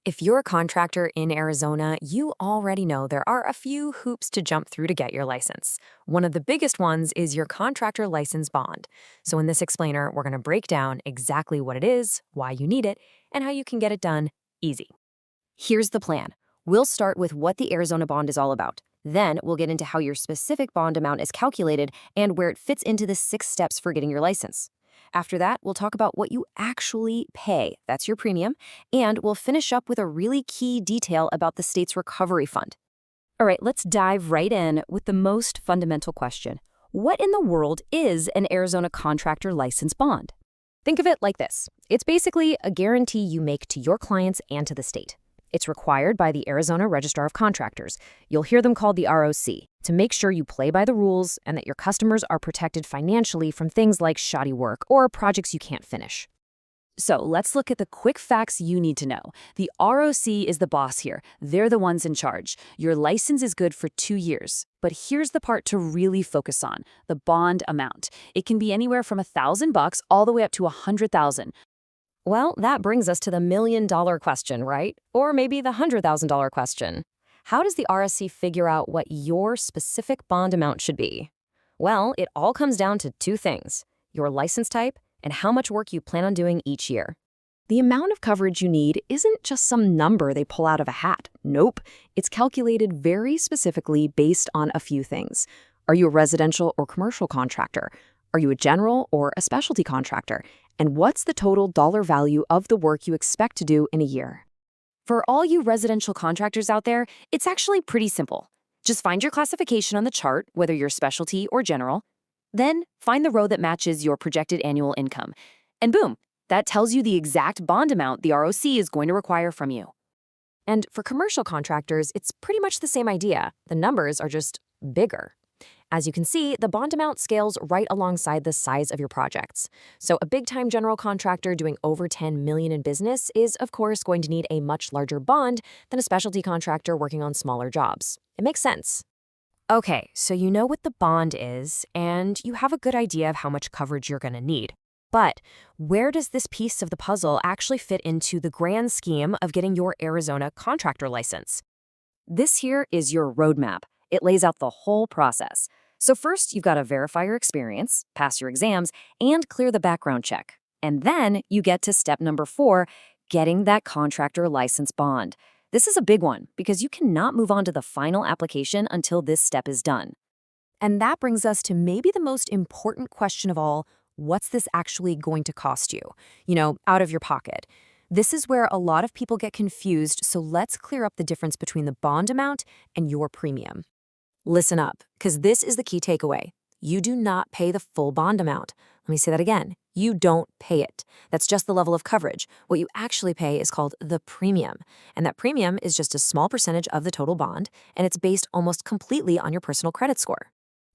If you're a contractor in Arizona, you already know there are a few hoops to jump through to get your license. One of the biggest ones is your contractor license bond. So in this explainer, we're going to break down exactly what it is, why you need it, and how you can get it done easy. Here's the plan. We'll start with what the Arizona bond is all about. Then we'll get into how your specific bond amount is calculated and where it fits into the 6 steps for getting your license. After that, we'll talk about what you actually pay. That's your premium. And we'll finish up with a really key detail about the state's recovery fund. All right, let's dive right in with the most fundamental question. What in the world is an Arizona contractor license bond? Think of it like this. It's basically a guarantee you make to your clients and to the state. It's required by the Arizona Registrar of Contractors. You'll hear them called the ROC, to make sure you play by the rules and that your customers are protected financially from things like shoddy work or projects you can't finish. So let's look at the quick facts you need to know. The ROC is the boss here. They're the ones in charge. Your license is good for 2 years. But here's the part to really focus on, the bond amount. It can be anywhere from $1,000 all the way up to $100,000. Well, that brings us to the million-dollar question, right? Or maybe the $100,000 question. How does the RSC figure out what your specific bond amount should be? Well, it all comes down to 2 things: your license type and how much work you plan on doing each year. The amount of coverage you need isn't just some number they pull out of a hat. Nope. It's calculated very specifically based on a few things. Are you a residential or commercial contractor? Are you a general or a specialty contractor? And what's the total dollar value of the work you expect to do in a year? For all you residential contractors out there, it's actually pretty simple. Just find your classification on the chart, whether you're specialty or general. Then find the row that matches your projected annual income. And boom, that tells you the exact bond amount the ROC is going to require from you. And for commercial contractors, it's pretty much the same idea. The numbers are just bigger. As you can see, the bond amount scales right alongside the size of your projects. So a big-time general contractor doing over $10 million in business is, of course, going to need a much larger bond than a specialty contractor working on smaller jobs. It makes sense. Okay, so you know what the bond is, and you have a good idea of how much coverage you're going to need. But where does this piece of the puzzle actually fit into the grand scheme of getting your Arizona contractor license? This here is your roadmap. It lays out the whole process. So first, you've got to verify your experience, pass your exams, and clear the background check. And then you get to step number 4, getting that contractor license bond. This is a big one because you cannot move on to the final application until this step is done. And that brings us to maybe the most important question of all: what's this actually going to cost you? Out of your pocket. This is where a lot of people get confused, so let's clear up the difference between the bond amount and your premium. Listen up, because this is the key takeaway. You do not pay the full bond amount. Let me say that again. You don't pay it. That's just the level of coverage. What you actually pay is called the premium. And that premium is just a small percentage of the total bond, and it's based almost completely on your personal credit score.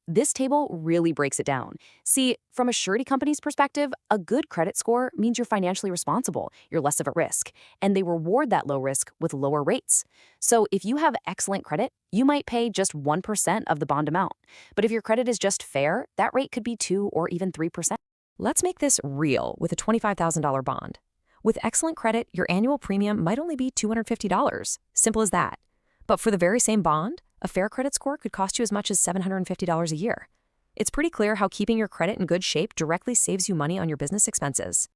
This table really breaks it down. See, from a surety company's perspective, a good credit score means you're financially responsible, you're less of a risk, and they reward that low risk with lower rates. So if you have excellent credit, you might pay just 1% of the bond amount. But if your credit is just fair, that rate could be 2 or even 3%. Let's make this real with a $25,000 bond. With excellent credit, your annual premium might only be $250. Simple as that. But for the very same bond, a fair credit score could cost you as much as $750 a year. It's pretty clear how keeping your credit in good shape directly saves you money on your business expenses.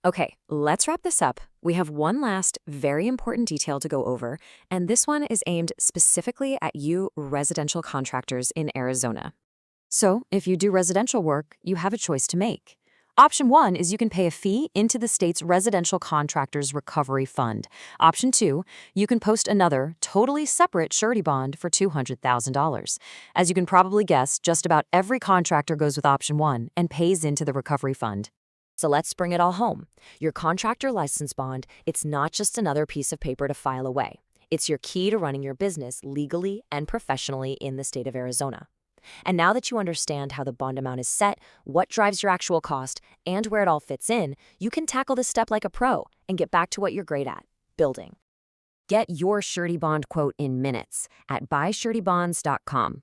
Okay, let's wrap this up. We have one last very important detail to go over, and this one is aimed specifically at you residential contractors in Arizona. So, if you do residential work, you have a choice to make. Option 1 is you can pay a fee into the state's Residential Contractors Recovery Fund. Option 2, you can post another, totally separate surety bond for $200,000. As you can probably guess, just about every contractor goes with option 1 and pays into the recovery fund. So let's bring it all home. Your contractor license bond, it's not just another piece of paper to file away. It's your key to running your business legally and professionally in the state of Arizona. And now that you understand how the bond amount is set, what drives your actual cost, and where it all fits in, you can tackle this step like a pro and get back to what you're great at, building. Get your surety bond quote in minutes at buysuretybonds.com.